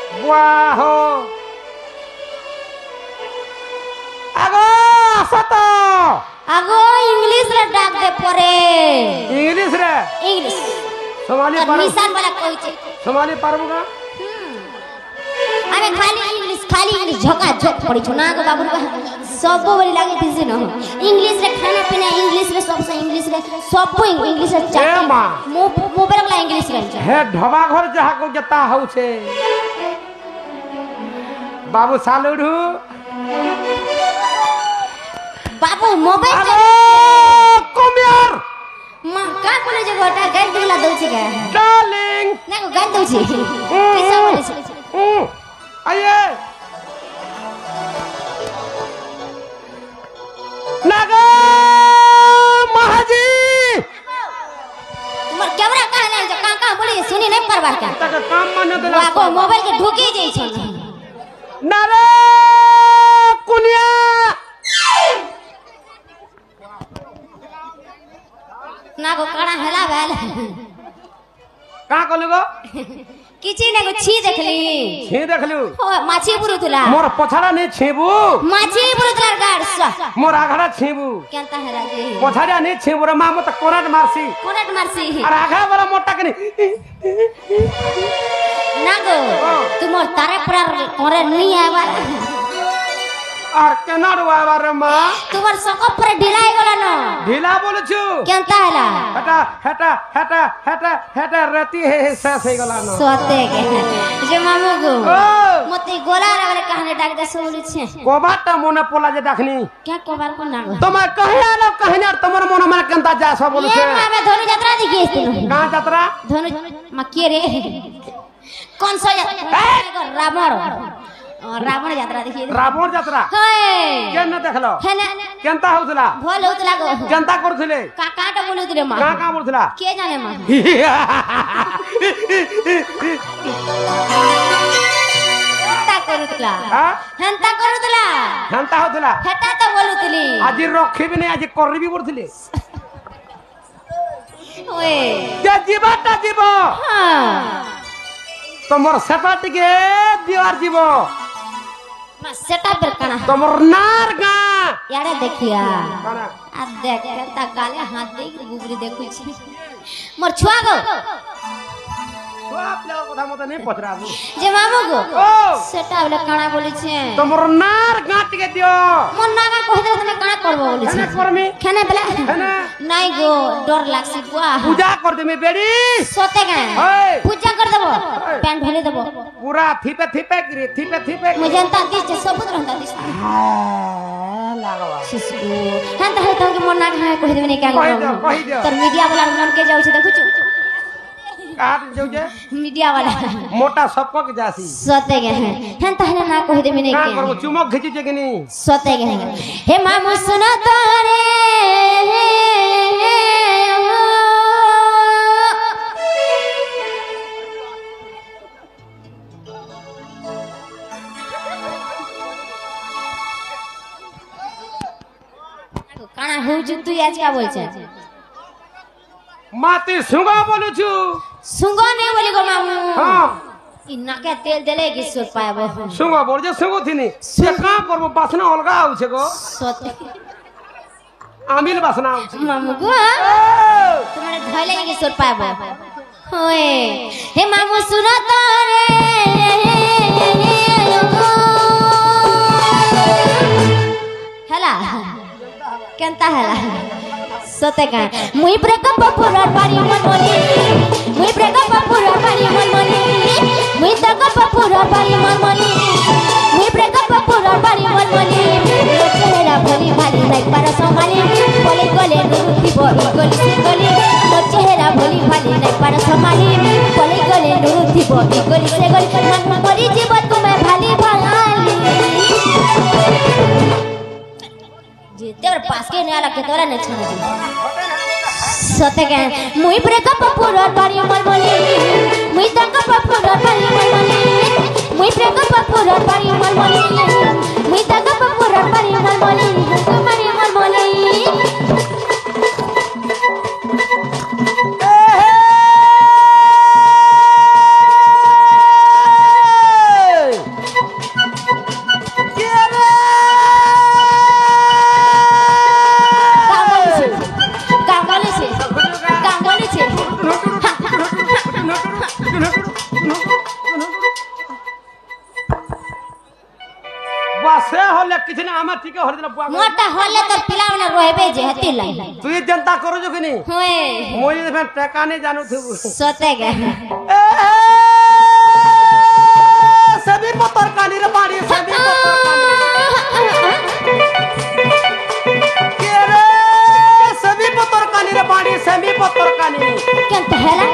वाहो আগো আসো তো আগো ইংলিশ রে ডাক দে পরে ইংলিশ রে ইংলিশ সোমালি তোর পারবো মিশন वाला কইছে সোমালি পারবো না আমি খালি ইংলিশ ঝকা ঝক পড়িছো না গো বাবু सब बोली लागे दिसे न इंग्लिश रे खाना पीना इंग्लिश रे सबसे इंग्लिश रे सब इंग्लिश रे ए मां मोबाइल वाला इंग्लिश रे हे ढबा घर जहा को जता हउ छे बाबू सालुडू बाबू मोबाइल कम यार मां का बोले जे गोटा गाल दिला दउ छी का डार्लिंग ना को गाल दउ छी कैसा बोले छी आइए नागा महाजी तुम्हार कैमरा कहां ले जा का बोले सुनी नहीं परवार का तक काम माने देला बाबू मोबाइल के ढुकी जाई छ नारे कुनिया ना को कड़ा हला बैल का कहलु गो किछि ने को छी देखली छी देखलु ओ माछी बुरुतला मोर पछाड़ा ने छेबू माछी बुरुतला गाड़ मोर आघड़ा छेबू केनता है राजे पछाड़ा ने छेबू रे मामो त कोरट मारसी कोनट मारसी और आघा वाला मोटा कनी ना गो तुमर तारे पर करे नहीं आवा और केना रुआवा रे मां तुमर सको पर ढिलाई गला न ढीला बोलछु केनता हैला हटा रहती है सस हे गला न सोते के जे मामू गो ओ मते गोला रे कहने डाक दे सोलु छे कोबाटा मोने पोला जे देखनी क्या कोबार को ना गो तमा कहया न कहना तमर मन में केनता जा सब बोलु छे ये मामे धनु यात्रा देखी इस्तनु कहां यात्रा धनु मक्के रे कौन सा यात्रा रावण रावण यात्रा देखी रावण यात्रा होय केन देखलो है ना केनता होतला भल होतला गो केनता करथिले काटा बोलुतले मां का बोलथला के जाने मां ता करूतला हां हंता करूतला केनता होतला हेता तो बोलुतली आज रखिबि नै आज करबी बोलथिले ओए जे जीवाटा जीव हां तमर सेटा टिके दिवार जीव मां सेटा पर कना तमर नार गा यारे देखिया कना आ देख ता गाले हाथ दे गुगरी देखु छी मोर छुआ गो बाप ले কথা মত নাই পছরাবু जे मामू गो ओ सेटा वाला काना बोली छे तमर नार गा टिके दियो मन नागा कहि दे तने काना करबो बोली छे केना करमी खाना बेला खाना नहीं गो डर लागसी बुआ पूजा कर देमे बेड़ी सोते गा ओए पूजा कर देबो पैन ढले देबो पूरा थिपे गिरे थिपे मुझे अंता दिस सबूत रहता दिस लागवा शिशु हन त है त के मन ना है कहि देबे नहीं क्या कहि दे तर मीडिया वाला मन के जाउ छे देखु छु काट जो जे मीडिया वाला मोटा सबको के जासी सोते गे हैं हन त है ना कहि देबे नहीं का क्या करबो चुमक घिची जे गनी सोते गे हैं हे मामू सुनो तो रे काना हो जु तू आज का बोल छे माती सुंगा बोलु छु सुंगो नहीं बोली गो मामू हां इना के तेल देले कि सुर पाएबो सुंगा बोल जे सुंगो थिनी से का करबो बासना अलगा आउ छे गो सोते आमिल बासना आउ छे मामू गो तुम्हारे धइले कि सुर पाएबो होए हे मामू सुनो तो रे हला केनता हला सोते का मुई ब्रेकअप पूरा पारी मन मोली मुई ब्रेकअप पूरा पारी मन मोली मुई ब्रेकअप पूरा पारी मन मोली मुई ब्रेकअप पूरा पारी मन मोली चेहरा भली भाली नहीं पर संभाली बोले गले नुरुती बोली गली से गली तो चेहरा भली भाली नहीं पर संभाली बोले गले नुरुती बोली गली से गली मन करी जीवन तुम्हें भाली भाली जे तेरे पास के नहीं आला के तोरा नहीं छाने सोते के मुई ब्रेकअप पूरा पारी मन मोली मुई ब्रेकअप पूरा पारी मन मोली मुई ब्रेकअप पूरा पारी मन मोली मुई ब्रेकअप पूरा पारी मन मोली तुम्हारी मन मोली किछ ना आमा ठीक हर दिन बुआ मोटा होले तो पिला में रहबे जे हती लाई तू ये जनता करो जो कि नहीं होए मोई में टका नहीं जानू थे सोते गे सभी पत्थर काली रे बाड़ी सभी पत्थर काली के रे सभी पत्थर काली रे बाड़ी सभी पत्थर काली केन पहला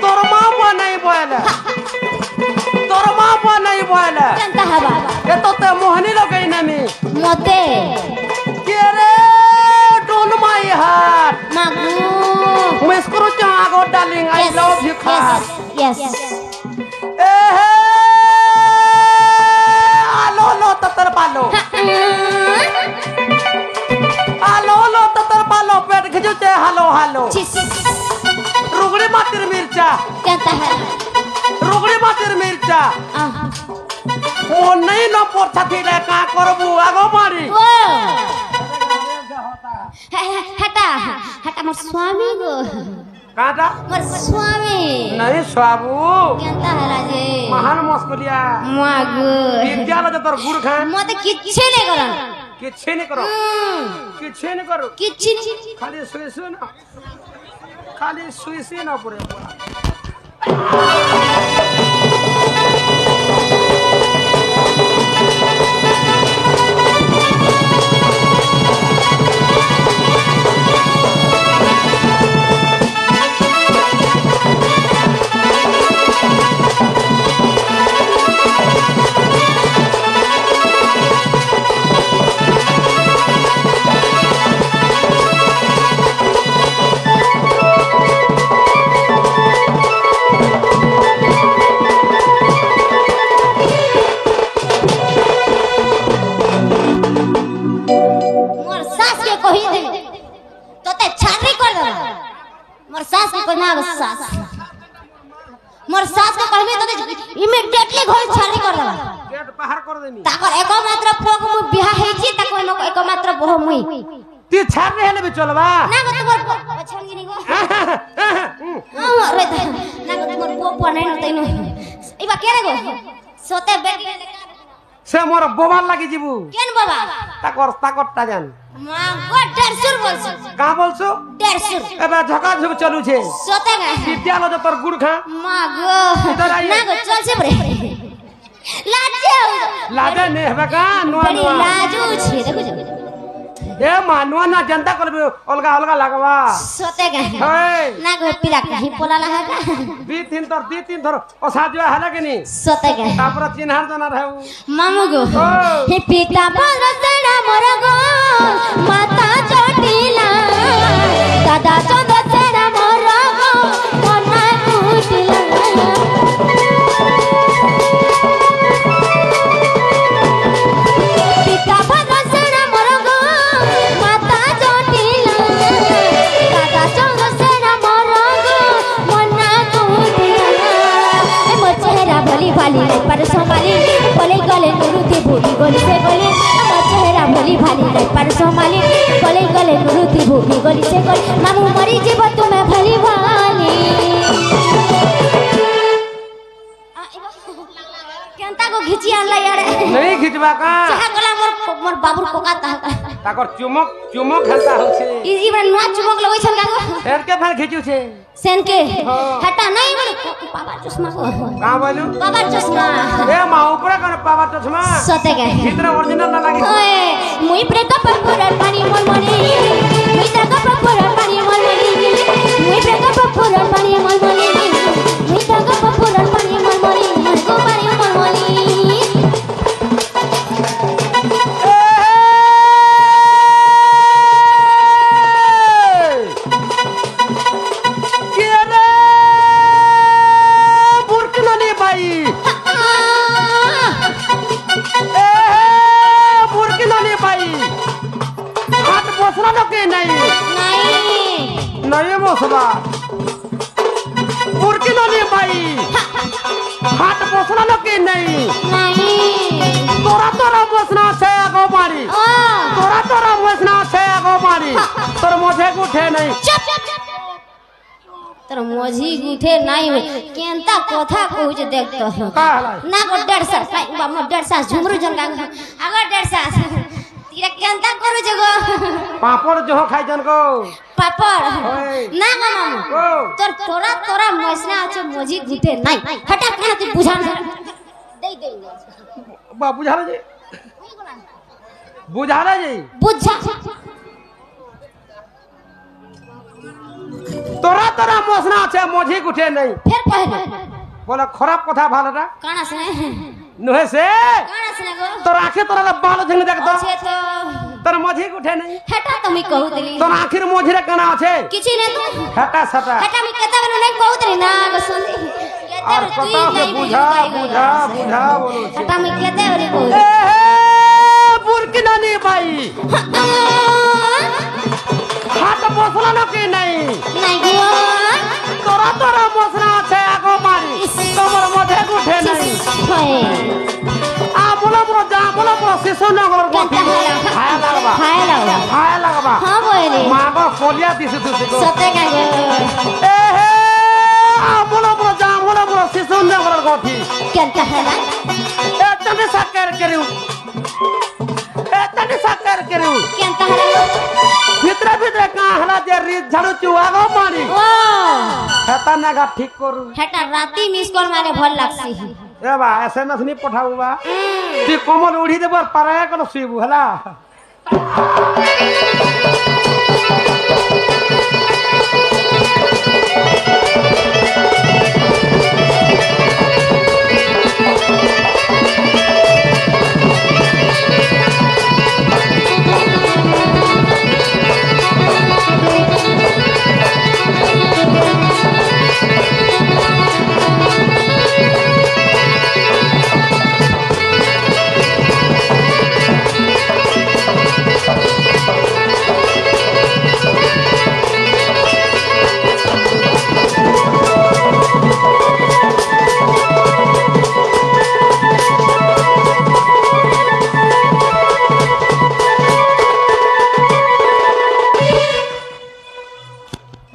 तोर मां नहीं बोले तोर मां नहीं बोले केन हवा ये तो ते मोहनी लगई ना मी मोते के रे डोन माय हार्ट मागू मिस करो चागो डार्लिंग आई लव यू खास यस आलो लो ततर पालो आलो लो ततर पालो पेट खिचुते हालो हालो रुगड़ी मातिर मिर्चा केन है रुगड़ी मातिर मिर्चा ओ नहीं लो पोछा थी ले का करबू आगो मारी ओ हटा हटा मोर स्वामी गो काटा मोर स्वामी नहीं स्वाबू केन है राजे महान मस्कुलिया मागू विद्यालय जो तोर गुड़ खा मते किछे नहीं करन किछे नहीं करो किछे नहीं करो किछि खाली सुई ना खाली सुई ना पूरे मोर सास के कहबे तो इमीडिएटली घर छाड़ी कर देबा गेट बाहर कर देमी ताकर एको मात्र पोक मु बियाह हेई छी ताको एको मात्र बोह मुई ती छाड़ रे हेले चलबा ना गो तोर छन गिनी गो रे ना गो तोर पोप नै न तैनो इबा केरे गो सोते बेटी से मोर बोबाल लागि जीबू केन बाबा ताकर ता जान मां गो 150 बोलछ का बोलछो 150 एबा झका झुक चलू छे सोते गा विद्यालय जो तोर गुड़ खा मां गो ना गो चल से बरे लाजा ने हेबा का नुआ नुआ लाजू छे देखो ए मानुआ ना जनता करबे अलगा अलगा लागवा सोते गा हे ना गो पिला कहीं पोला लगा का दी तीन थर असाजवा हला के नी सोते गा तापर चिन्हार जना रहू मामू गो हे पिता बरसड़ा मोर गो माता चोटिला दादा चोदसड़ा मोर गो मना कुटिला पिता बरसड़ा मोर गो माता चोटिला दादा चोदसड़ा मोर गो मना कुटिला ए मोर चेहरा भली भाली पर संभाली बोले गले नुरुति भूमि गली से गली আমার চেহারা ভলি ভালি নাই পার সমালি বলে গলে নুরুতি ভূমি গলি সে গলি মামু মরি জীব তুমি ভালি ভালি কেনতা গো ঘিচি আনলা ইয়ারে नहीं खिचबा का চাহা গলা মোর বাবুর কোকা তাহা ताकर चुमक खेलता हो छे ই মানে নুয়া চুমক লগই ছন কাগো फेर के फेर खिचू छे सेन के हटा नहीं बोले बाबा चश्मा को का बोलू बाबा चश्मा ए मा ऊपर कर पावा चश्मा सते गए इतना ओरिजिनल ना लागी ओए मुई ब्रेकअप पुरर पानी मन मनी मुई ब्रेकअप पुरर पानी मन मनी मुई ब्रेकअप पुरर पानी मन मनी मुई ब्रेकअप पुरर पानी मन मनी मन को पानी मन मनी नहीं मोसबा मुर्गी लो नहीं भाई हाथ पोसना लो कि नहीं तोरा पोसना से आगो मारी तोरा पोसना से आगो मारी तोर मुझे उठे नहीं তোর মঝি গুঠে নাই কেনতা কথা কହୁছ দেখ তো का हला ना को 150 पाई बाम 150 झुमरू जंगा अगर 150 तीरा केनता करू जगो पापड़ जो खाई जन को पापड़ ओए। ना गो मामू ओ तोरा तोरा मसना আছে মঝি গুঠে নাই हटा কেন তুই বুঝা दे दे बा बुझा ले बुझा ले जी बुझा तोरा तोरा मसना আছে मझी गुठे नहीं फिर कहले बोला खराब कथा भालरा काना से नहे से काना से गो तोर आंखे तोरा बाल झंग देख तो छे तो तोर मझी गुठे नहीं हटा तो मी कहू देली तोर आखिर मझी रे कना আছে किछि नै तो हटा सटा हटा मी केता बनो नै कहू देली ना गो सुनी केता और तू कथा से नहीं बुझा बुझा बुझा बोलो छे हटा मी केता बोली कहू ए बुरकिनानी भाई हाथ मसला न के नहीं নাই গো तोरा तोरा मसना আছে আগো मारी तोर मझे गुठे नहीं হয় आ बोला बोला शिशु नगर কেনতা खाया लगबा खाया लगबा हां बोले मां को कोलिया दिस तुसी को सते का गो ए हे आ बोला शिशु नगर गोठी केनता हला ए तने साकर करू केनता हला भीतर का हला जे रीत झाड़ू चुआ गो मारी ओ हेता नागा ठीक करू हटा राती मिस कॉल मारे भल लागसी ए बा एसएमएस नहीं पठाऊ बा ती कमल उड़ी देबर पाराया कनो सुइबू हला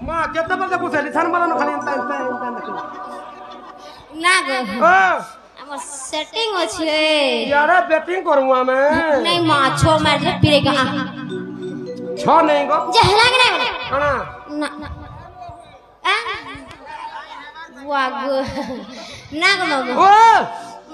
मां केते बजे पूछे लिसान वाला न खाली इंता ना गो ओ हमर सेटिंग अछि यारे बैटिंग करूं मैं नहीं माछो मार दे पिरे का छ नहीं गो जहला के नहीं कना ना आ वागो ना गो बाबू ओ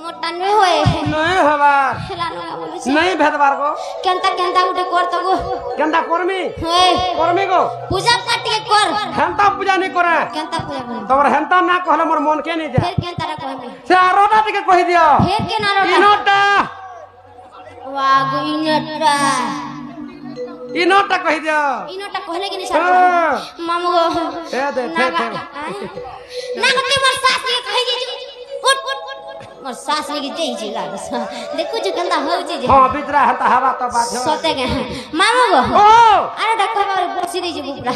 मोटा नहीं होए नहीं हवार खिलानो ना बोलू छी नहीं भेदबार गो केनता उठे कर तो गो केंदा करमी होए करमी गो पूजा पाठ के कर हेंता पूजा नहीं करे केनता पूजा कर तोर हेंता ना कहले मोर मन के नहीं जा फिर केनता रा कहबे से आरोटा टिके कहि दियो फिर के ना रोटा इनोटा वागो इनोटा कहि दियो इनोटा कहले कि नहीं सब मामू गो दे दे थे ना को ते मोर सास के कहि जे उठ मोर सास लेके जाई छी गास देखु जे केनता हो छी जे हां बितरा हेंता हवा तो बात हो सते के मामू गो ओ अरे डक्का बारे बसी दे जे बुकरा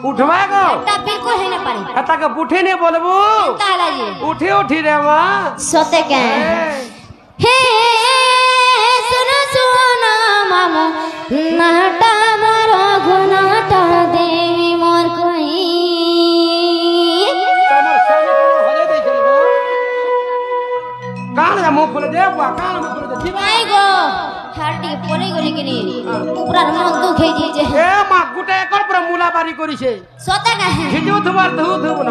उठवा गो ता बिल्कुल है ना पारी हेता के बुठी नहीं बोलबू ताला जी उठी रे मां सते के हे सुनो मामू नाटा मारो गुनाटा देवी मोर कोई तमर सामने को हले दे चलबो कान जा मुंह खोले दे बुआ कान मुंह खोले दे आई गो हार्टी परे गली के नी ऊपर मन दुख हे जे ए मा गुटे एकर पर मुला बारी करिसे सते का खिजू थुबार धु न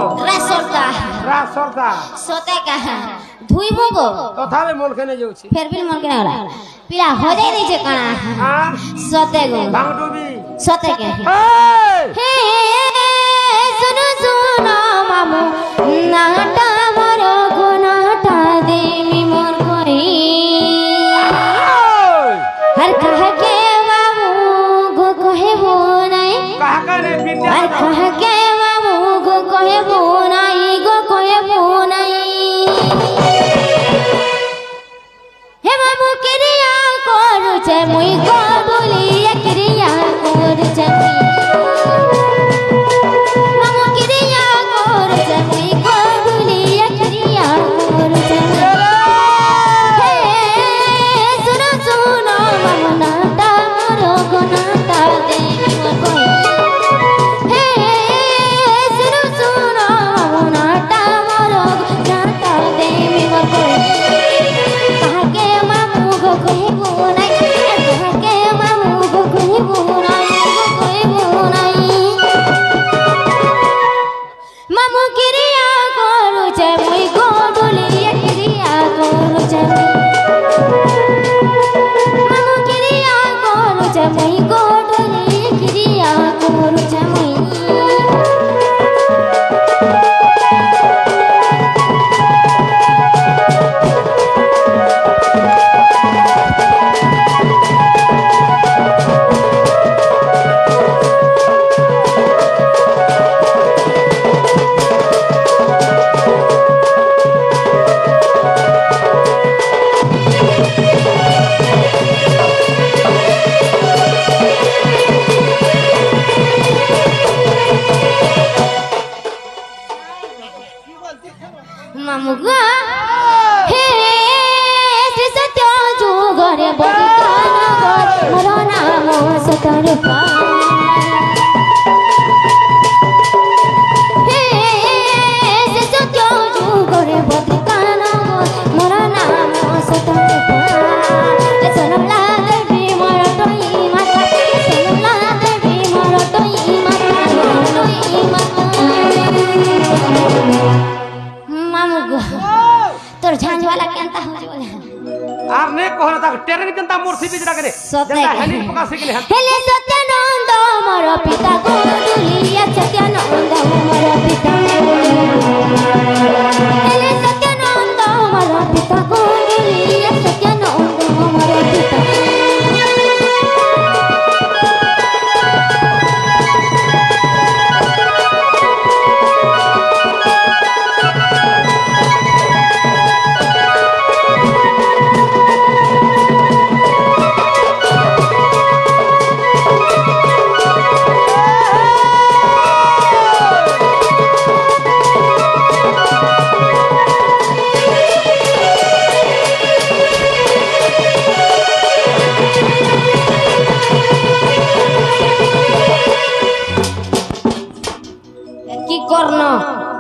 रासरता सते का धुइबो गो तथा में मन केने जाउ छी फिर भी मन के ना पिला हो जाई दै जे काना हां सते गो भांग डूबी सते के ए हे सुनो मामू नाटा मारो गुनाटा देवी मोर कोई हर कह के बाबू गो कहे वो नहीं कहा करे विद्या हर कह के बाबू गो कहे वो नहीं गो कहे वो नहीं हे बाबू क्रिया करू छे मुई को बोली क्रिया करू छे मामू क्रिया करू छे मुई को बोली जानता हूँ जो আর নে কহনা তা ট্রেন জনতা মোর সিবি জরা করে সতে জনতা হেলি পকা শিখলে হেলে সত্যানন্দ মোর পিতা গোদুলিয়া সত্যানন্দ মোর পিতা হেলে সত্যানন্দ মোর পিতা গোদুলিয়া সত্যানন্দ মোর পিতা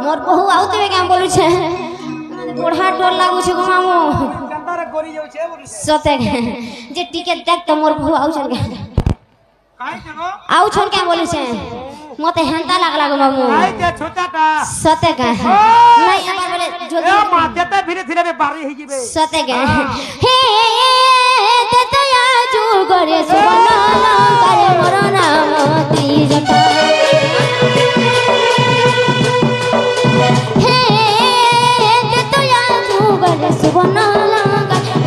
मोर बहु आउते क्या बोलू छे बुढ़ा डर लागू छे मामू জনতারে গরি যাচ্ছে বলি सते जे टिकट देख त मोर बहु आउ छन কাই কেনো आउ छन क्या बोलू छे मते हेंता लागला गो मामू কাই তে ছোটাটা सते नहीं अगर बोले এ जल्दी মা যেতে ধীরে ধীরে বাড়ি হই যাবে सते हे ते तो आजू गरे सुबना करे मोर नाम तीजटा हे ते तो आजू गरे सुबना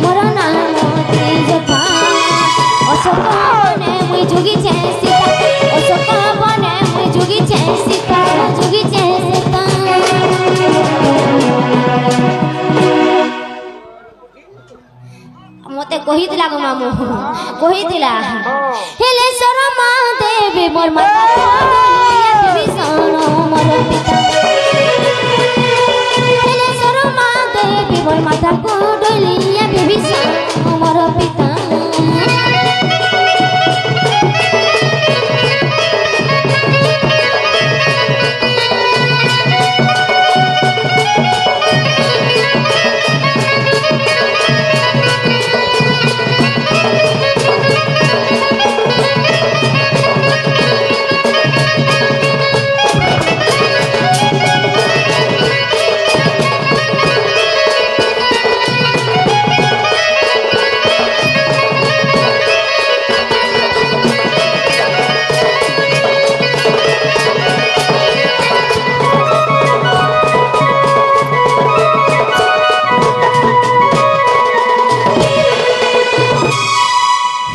मोर नाम तीजटा अशोक बने मुई जुगी छे सीता अशोक बने मुई जुगी छे सीता जुगी छे सीता मते कहि दिला गो मामू कहि दिला हेले शर्मा देवी मोर माता डोलिया विभीषण मोर पिता हेले शर्मा देवी मोर माता डोलिया विभीषण मोर पिता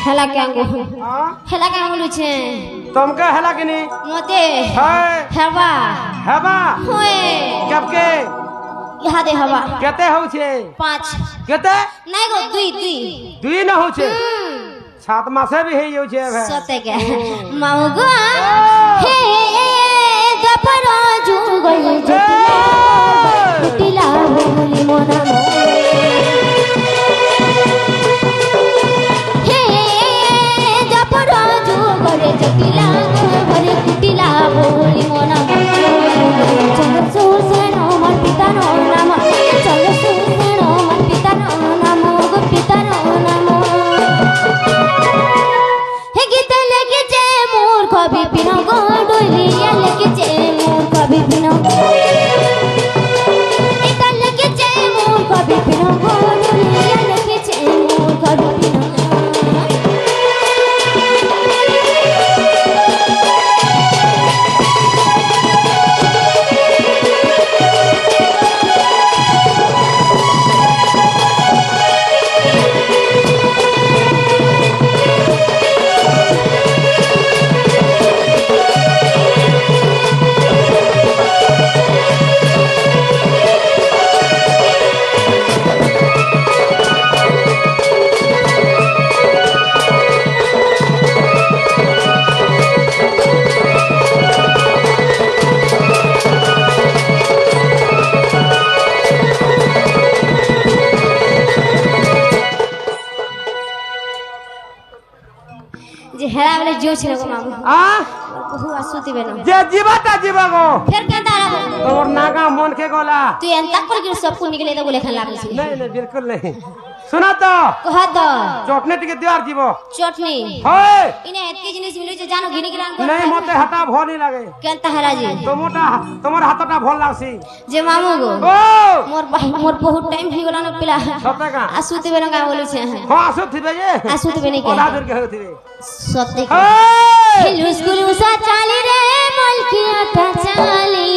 हेला क्या बोलू छे तुमके हेला कि नहीं मते है हेबा हेबा होए कब के यहाँ दे हवा केते हो छे 5 केते नहीं गो दुई दुई न हो छे 7 मासे भी है यो छे भे सते के मौगो हे दपरा जुगल जटिला बोली मोना हे दपरा जुगल जटिला भरे कुटिला बोली मोना चल सुसेनो मोर पिता नो नाम चल सुसेनो मोर पिता नो नाम गो पिता नो नाम हे गीत लगे जे मोर कभी पिनो गो डोलिया लगे जे मोर कभी पिनो गीत लगे जे मोर कभी पिनो गो डोलिया लगे जे मोर कभी पिनो जे हेरा वाले जो छे गो मामू आ बहु आसुती बेनो जे जीवाता जीवागो फिर केंता आबो तोर नागा मन के गोला तू एंता कर के सब को निकले तो बोले खन लागल छी नहीं नहीं बिल्कुल नहीं सुना तो कह तो चटनी टिके दियार जीव चटनी होय इने एतकी जिनिस मिलु जे जानो घिनी गिरान नहीं मते हटा भो नहीं लागे केनता हरा जी तमर हाथटा भल लागसी जे मामू गो ओ मोर बहुत टाइम ही गेला न पिला सते का आसुते बेन का बोलु छे हां आसु थिबे जे आसुते बेन के ओला दूर के होथिबे सते के होय हिलु स्कूल उसा चाली रे मलकिया ता चाली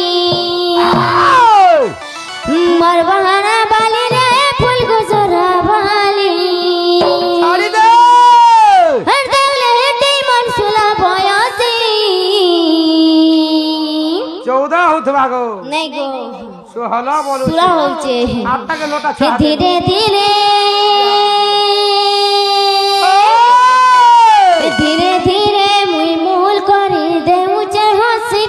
मर बहाना बाली रे फूल गुजरा बाली छाड़ी दे हर देवले हेटी मन सुला बयासी 14 होथबा गो नहीं गो 16 बोलु सुला होचे आटा के लोटा छा धीरे धीरे धीरे धीरे मुई मूल करी दे मुझे हंसी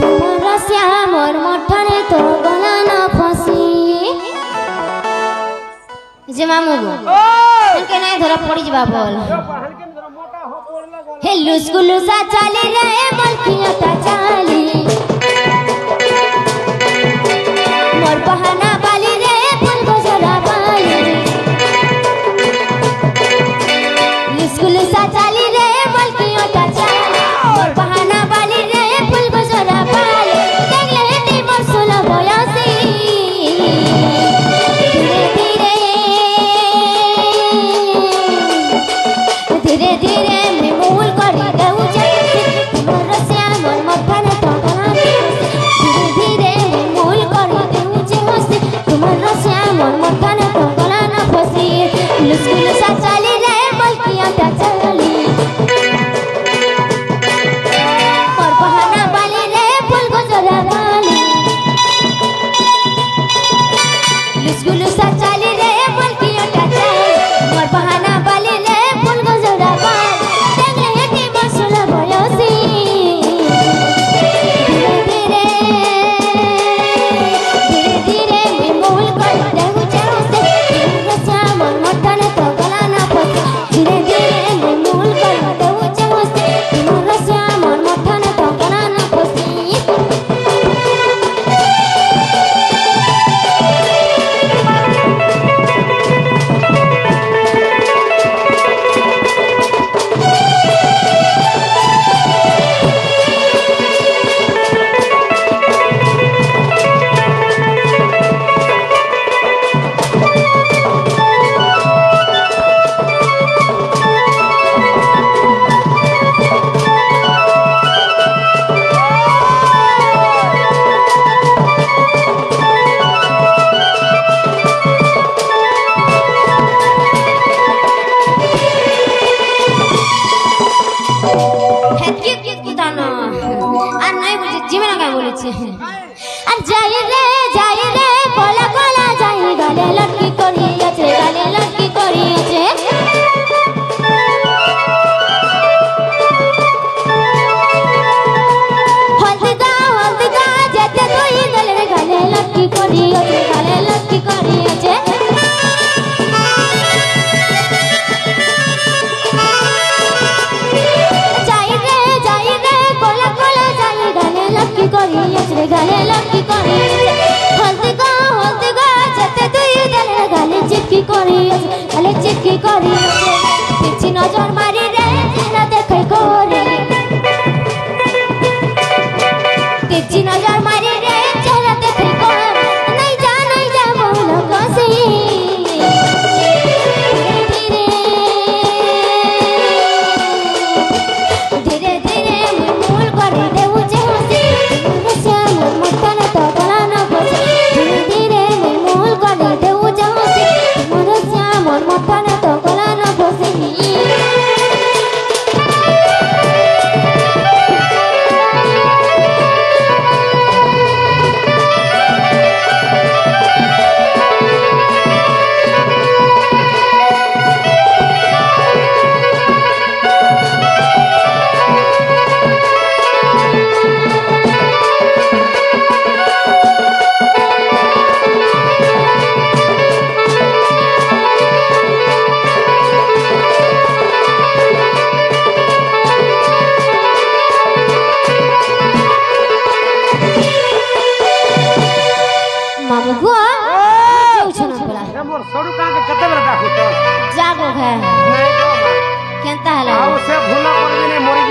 तुम्हारा श्याम और मठने तो गला न फंसी जे मामू गो इनके नहीं धरा पड़ी जबा बोल हे लुस्कुलु सा चाली रे मलकिया ता चाली मोर बहाना बाली रे फूल गुजरा बाली लुस्कुलु सा चाली रे मलकिया ता चाली मोर बहाना बाली रे फूल गुजरा बाली देखले हेटी मोर सुला बयासी धीरे धीरे मैं मूल करी देऊ जाती तुम्हारा श्याम और मठने तो गला धीरे धीरे मैं मूल करी देऊ जाती तुम्हारा श्याम और मठने तो गला न फंसी लुस्कुल सा चाली रे मलकिया ता चाली और बहाना बाली रे फूल गुजरा बाली लुस्कुल सा चाली रे मलकिया ता चाली और बहाना बाली रे फूल गुजरा बाली देखले हेटी मसुला बयासी धीरे धीरे मैं मूल कर देऊ चाहते तुम्हारा श्याम और मठने तो गला न फंसी धीरे धीरे मैं मूल कर देऊ चाहते तुम्हारा श्याम और मठने तो गला न फंसी हेतकी कुदानो আর নাই বুঝি জিমেনা কাই বলেছে আর যাই রে কোলা কোলা যাই গালে লটকি করি আছে গালে লটকি করি আছে হলদিগা যেতে তুই গালে গালে লটকি করি আছে গালে লটকি করি আছে যাই রে কোলা কোলা যাই গালে লটকি করি আছে গালে লটকি করি হলদিগা যেতে তুই গালে গালে চিটকি করি আছে গালে চিটকি করি আছে পিছি নজর মারি রে না দেখাই করে পিছি নজর মারি রে চেহারা দেখাই করে নাই যা বল কসি धीरे धीरे मैं मूल करी देऊ चाहती तुम्हारा श्याम और मठने तो गला न फंसी धीरे धीरे मैं मूल करी देऊ चाहती तुम्हारा श्याम और मठने तो गला न फंसी सरू का के कते बेर डाकू तो जागो है नहीं दो केनता हला आओ से भूला पर भी नहीं मोरी